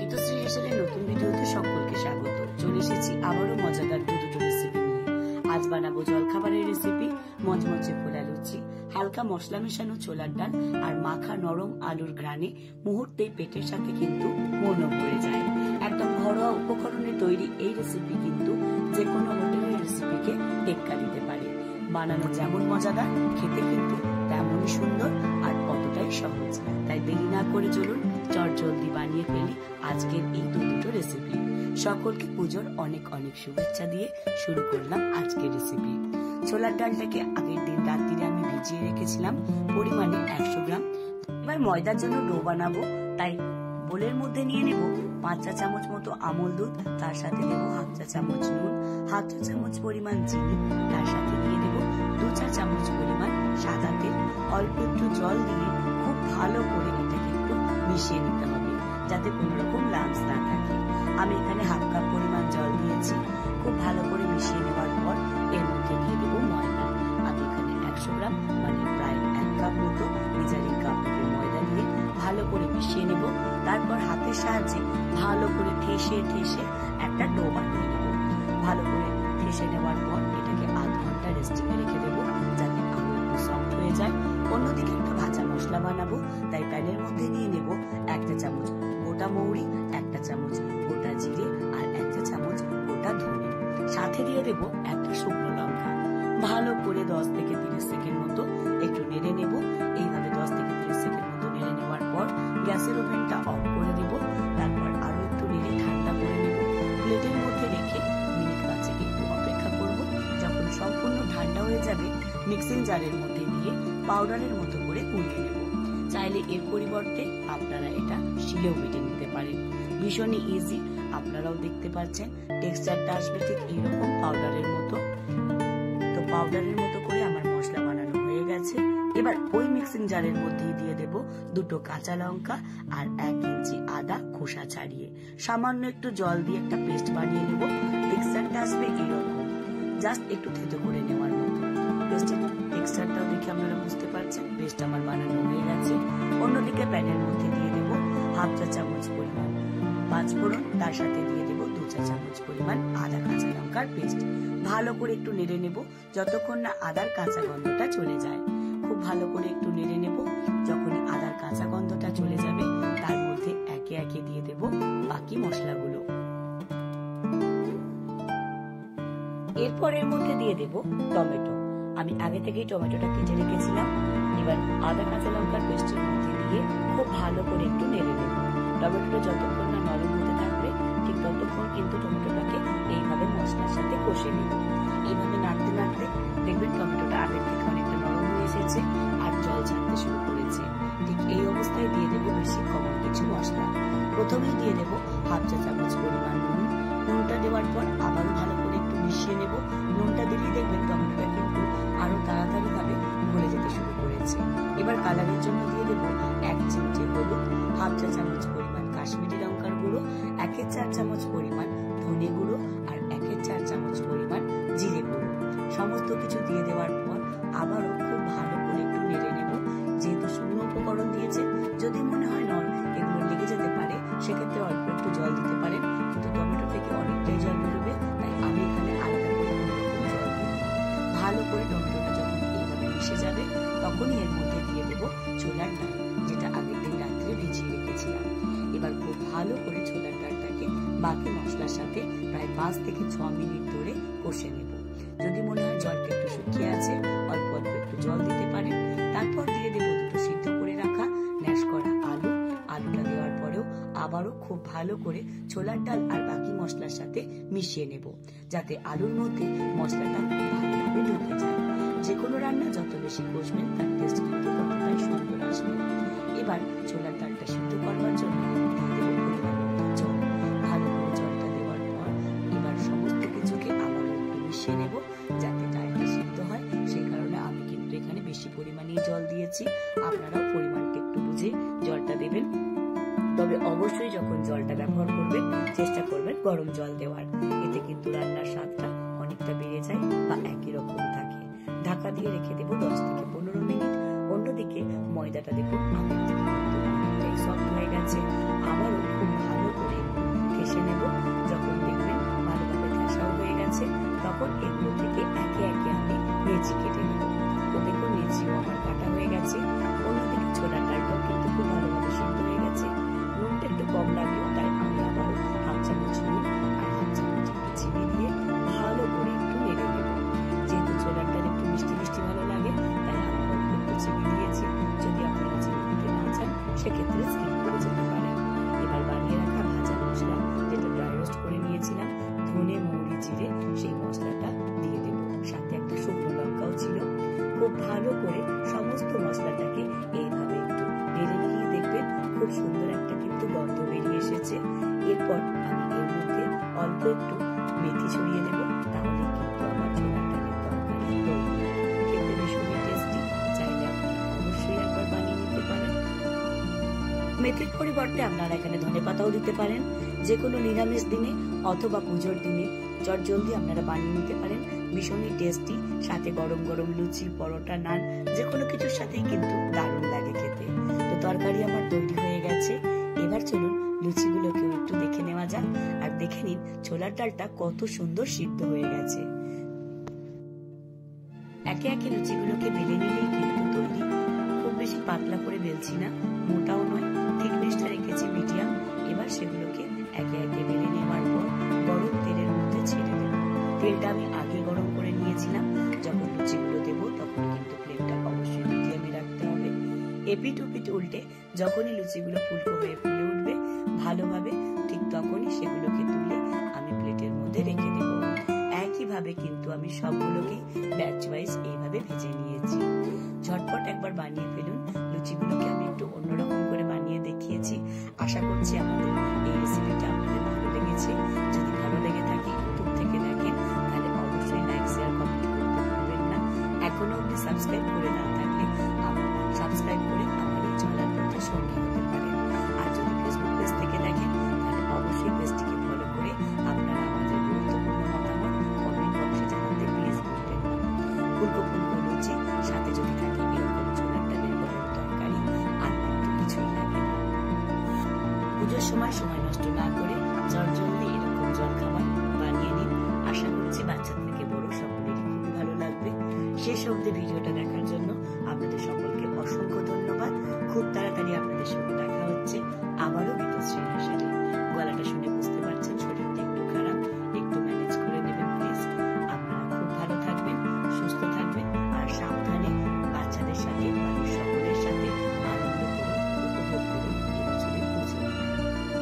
গীতশ্রী রেশারের নতুন ভিডিওতে সকলকে স্বাগত। চলে এসেছি আবারও মজাদার দুটো রেসিপি নিয়ে। আজ বানাবো জলখাবারের রেসিপি, মচমচে ফোলা লুচি, হালকা মশলা মেশানো ছোলার ডাল আর মাখা নরম আলুর ঘ্রাণে মুহূর্তেই পেটের সাথে কিন্তু মনও ভরে যায়। একদম ঘরোয়া উপকরণে তৈরি এই রেসিপি কিন্তু যে কোনো হোটেলের রেসিপিকে টেক্কা দিতে পারে। বানানো যেমন মজাদার, খেতে কিন্তু তেমনই সুন্দর আর অতটাই সহজ। তাই দেরি না করে চলুন চটজলদি বানিয়ে ফেলি আজকের এই দুটো রেসিপি। সকলকে পুজোর অনেক অনেক শুভেচ্ছা দিয়ে শুরু করলাম আজকের রেসিপি। ছোলার ডালটাকে আগের দিন রাত্রিরে আমি ভিজিয়ে রেখেছিলাম পরিমাণে 100 গ্রাম। এবার ময়দার জন্য ডো বানাবো, তাই বোলের মধ্যে নিয়ে নেব 5 চা চামচ মতো আমল দুধ, তার সাথে দেব 1/2 চা চামচ নুন, 1/2 চা চামচ পরিমাণ চিনি, তার সাথে দিয়ে দেব 2 চা চামচ পরিমাণ সাদা তেল। অল্প একটু জল দিয়ে খুব ভালো করে এটাকে একটু মিশিয়ে নিতে হবে যাতে কোনো রকম লাম্পস না থাকে। আমি এখানে 1/2 কাপ পরিমাণ জল দিয়েছি। খুব ভালো করে মিশিয়ে নেওয়ার পর এর মধ্যে দিয়ে দেব ময়দা। আমি এখানে 100 গ্রাম মানে প্রায় 1 কাপ মতো মেজারিং কাপ ময়দা দিয়ে ভালো করে মিশিয়ে নেব। তারপর হাতের সাহায্যে ভালো করে ঠেসে ঠেসে একটা ডো বানিয়ে নেব। ভালো করে ঠেসে নেওয়ার পর এটাকে আধ ঘন্টা রেস্টিং এ রেখে দেবো যাতে আরো একটু সফট হয়ে যায়। অন্যদিকে একটা ভাজা মশলা বানাবো, তাই প্যানের মধ্যে নিয়ে নেব 1 চা চামচ গোটা মৌরি, 1 চা চামচ গোটা জিরে আর 1 চা চামচ গোটা ধনে। সাথে দিয়ে দেব একটা শুকনো লঙ্কা। ভালো করে 10 থেকে 30 সেকেন্ড মতো একটু নেড়ে নেব। এইভাবে 10 থেকে 30 সেকেন্ড মতো নেড়ে নেওয়ার পর গ্যাসের ওভেনটা অফ করে দেব। তারপর আরো একটু নেড়ে ঠান্ডা করে নেব। প্লেটের মধ্যে রেখে মিনিট 5 একটু অপেক্ষা করব। যখন সম্পূর্ণ ঠান্ডা হয়ে যাবে মিক্সিং জারের মধ্যে দিয়ে পাউডারের মতো করে গুঁড়িয়ে নেব। চাইলে এর পরিবর্তে আপনারা এটা শিলেও বেটে নিতে পারেন। ভীষণই ইজি, আপনারাও দেখতে পাচ্ছেন টেক্সচারটা আসবে ঠিক এইরকম পাউডারের মতো। তো পাউডারের মতো করে আমার মশলা বানানো হয়ে গেছে। এবার ওই মিক্সিং জারের মধ্যেই দিয়ে দেব 2 কাঁচা লঙ্কা আর 1 ইঞ্চি আদা খোসা ছাড়িয়ে সামান্য একটু জল দিয়ে একটা পেস্ট বানিয়ে নেব। টেক্সচারটা আসবে এরকম, জাস্ট একটু থেতো করে নেওয়ার মতো। পেস্টের টেক্সচারটাও দেখে আপনারা বুঝতে পারছেন পেস্ট আমার বানানো হয়ে গেছে। অন্যদিকে প্যানের মধ্যে দিয়ে দেব 1/2 চা চামচ পরিমাণ 5 ফোড়ন, তার সাথে দিয়ে দেব 2 চা চামচ পরিমাণ আদা কাঁচা লঙ্কার পেস্ট। ভালো করে একটু নেড়ে নেব যতক্ষণ না আদার কাঁচা গন্ধটা চলে যায়। খুব ভালো করে একটু নেড়ে নেব। যখনই আদার কাঁচা গন্ধটা চলে যাবে তার মধ্যে একে একে দিয়ে দেব বাকি মশলাগুলো। এরপর এর মধ্যে দিয়ে দেব টমেটো। আমি আগে থেকেই টমেটোটা কেটে রেখেছিলাম। এবার আদা কাঁচা লঙ্কার পেস্টের মধ্যে দিয়ে খুব ভালো করে একটু নেড়ে নেব। টমেটোটা যতক্ষণ না নরম হতে থাকবে ঠিক ততক্ষণ কিন্তু টমেটোটাকে এইভাবে মশলার সাথে কষে নেব। এইভাবে নাড়তে নাড়তে দেখবেন টমেটোটা আগের থেকে অনেকটা নরম হয়ে এসেছে আর জল ছাড়তে শুরু করেছে। ঠিক এই অবস্থায় দিয়ে দেবো বেশি কমন কিছু মশলা। প্রথমেই দিয়ে দেবো 1/2 চা চামচ পরিমাণ নুন। নুনটা দেওয়ার পর আবারও ভালো করে একটু মিশিয়ে নেব। নুনটা দিলেই দেখবেন টমেটোটা কিন্তু আরো তাড়াতাড়ি ভাবে গলে যেতে শুরু করেছে। এবার কালারের জন্য দিয়ে দেবো 1 চিমটে হলুদ, 1/2 চা চামচ পরিমাণ কাশ্মীরি লঙ্কার গুঁড়ো, 1 4 চামচ পরিমাণ ধনে গুঁড়ো আর 1 4 চামচ পরিমাণ জিরে গুঁড়ো। সমস্ত কিছু দিয়ে দেওয়ার পর আবারও খুব ভালো করে একটু নেড়ে নেব। যেহেতু শুকনো উপকরণ দিয়েছে, যদি মনে হয় এগুলো লেগে যেতে পারে সেক্ষেত্রে অল্প একটু জল দিতে পারেন, কিন্তু টমেটো থেকে অনেকটাই জল বেরোবে, তাই আমি এখানে আলাদা করে কোনো রকম জল দিই। ভালো করে টমেটোটা যখন এইভাবে মিশে যাবে তখনই এর মধ্যে দিয়ে দেব ছোলার ডাল, যেটা আগের দিন রাত্রে ভিজিয়ে রেখেছিলাম। এবার খুব ভালো করে ছোলার ডালটাকে বাকি মশলার সাথে প্রায় 5 থেকে 6 মিনিট ধরে কষে নেব। যদি মনে হয় জলটা একটু শুকিয়ে আছে অল্প অল্প একটু জল দিতে পারেন। তারপর দিয়ে দেব 2 সিদ্ধ করে রাখা ম্যাশ করা আলু। আলুটা দেওয়ার পরেও আবারও খুব ভালো করে ছোলার ডাল আর বাকি মশলার সাথে মিশিয়ে নেব যাতে আলুর মধ্যে মশলাটা ভালোভাবে ঢুকে যায়। যে কোনো রান্না যত বেশি কষবেন তার টেস্ট কিন্তু ততটাই সুন্দর আসবে। এবার ছোলার ডালটা সিদ্ধ করবার জন্য দিয়ে দেব পরিমাণ মতো জল। ভালো করে জলটা দেওয়ার পর এবার সমস্ত কিছুকে আবারও একটু মিশিয়ে নেব যাতে ডালটা সিদ্ধ হয়। সেই কারণে আমি কিন্তু এখানে বেশি পরিমাণে জল দিয়েছি। আপনারাও পরিমাণটা একটু বুঝে জলটা দেবেন। তবে অবশ্যই যখন জলটা ব্যবহার করবেন চেষ্টা করবেন গরম জল দেওয়ার। এতে কিন্তু রান্নার স্বাদটা অনেকটা বেড়ে যায় বা একই রকম থাকে। ঢাকা দিয়ে রেখে দেব 10 থেকে 15 মিনিট। অন্যদিকে ময়দাটা দেখুন আগের থেকে কিন্তু অনেকটাই সফট হয়ে গেছে। আবারও খুব ভালো করে ভালো করে সমস্ত মশলাটাকে এইভাবে একটু নেড়ে নিয়ে দেখবেন খুব সুন্দর একটা কিন্তু গন্ধ বেরিয়ে এসেছে। এরপর আমি এর মধ্যে অল্প একটু মেথি ছড়িয়ে দেব, তাহলে কিন্তু আমার ছোলার ডালের তরকারি খেতে ভীষণই টেস্টি। চাইলে আপনারা অবশ্যই একবার বানিয়ে নিতে পারেন। মেথির পরিবর্তে আপনারা এখানে ধনেপাতাও দিতে পারেন। যে কোনো নিরামিষ দিনে অথবা পুজোর দিনে চটজলদি আপনারা বানিয়ে নিতে পারেন, ভীষণই টেস্টি। সাথে গরম গরম লুচি, পরোটা, নান যে কোনো কিছুর সাথেই কিন্তু দারুণ লাগে খেতে। তো তরকারি আমার তৈরি হয়ে গেছে। এবার চলুন লুচিগুলোকেও একটু দেখে নেওয়া যাক, আর দেখে নিন ছোলার ডালটা কত সুন্দর সিদ্ধ হয়ে গেছে। একে একে লুচিগুলোকে বেলে নিলেই কিন্তু তৈরি। খুব বেশি পাতলা করে বেলছি না, মোটাও নয়, থিকনেসটা রেখেছি মিডিয়াম। এবার সেগুলোকে একে একে বেলে নেওয়ার পর গরম তেলের মধ্যে ছেড়ে দেব। তেলটা আমি আগে গরম করে নিয়েছিলাম। যখন লুচিগুলো দেব তখন কিন্তু ফ্লেমটা অবশ্যই মিডিয়ামে রাখতে হবে। এপিট ওপিট উল্টে যখনই লুচিগুলো ফুলকো হয়ে ফুলে উঠবে ভালোভাবে, ঠিক তখনই সেগুলোকে তুলে আমি প্লেটের মধ্যে রেখে দেব। একইভাবে কিন্তু আমি সবগুলোকে ব্যাচ ওয়াইজ এইভাবে ভেজে নিয়েছি। ঝটপট একবার বানিয়ে ফেলুন। লুচিগুলোকে আমি একটু অন্যরকম করে বানিয়ে দেখিয়েছি। আশা করছি আমাদের এই রেসিপিটা আপনাদের ভালো লেগেছে। যদি ভালো লেগে থাকে, ইউটিউব থেকে দেখেন, তাহলে অবশ্যই লাইক, শেয়ার, কমেন্ট করতে ভুলবেন না। এখনো অবধি সাবস্ক্রাইব করে না থাকলে সাবস্ক্রাইব করে আমার এই চলার পথে সঙ্গী হতে পারেন। আর যদি ফেসবুক পেজ থেকে দেখেন তাহলে অবশ্যই পেজটিকে ফলো করে আপনারা আমাদের গুরুত্বপূর্ণ মতামত কমেন্ট বক্সে জানাতে প্লিজ ভুলবেন না। ফুলকো ফুলকো লুচি সাথে যদি থাকে এরকম ছোলার ডালের গরম তরকারি, আর কিন্তু কিছুই লাগে না। পুজোর সময় নষ্ট না করে জলদি এরকম জলখাবার বানিয়ে নিন। আশা করছি বাচ্চা থেকে বড় সকলেরই খুবই ভালো লাগবে। শেষ অবধি ভিডিওটা দেখার জন্য আপনাদের সকলকে অসংখ্য ধন্যবাদ। খুব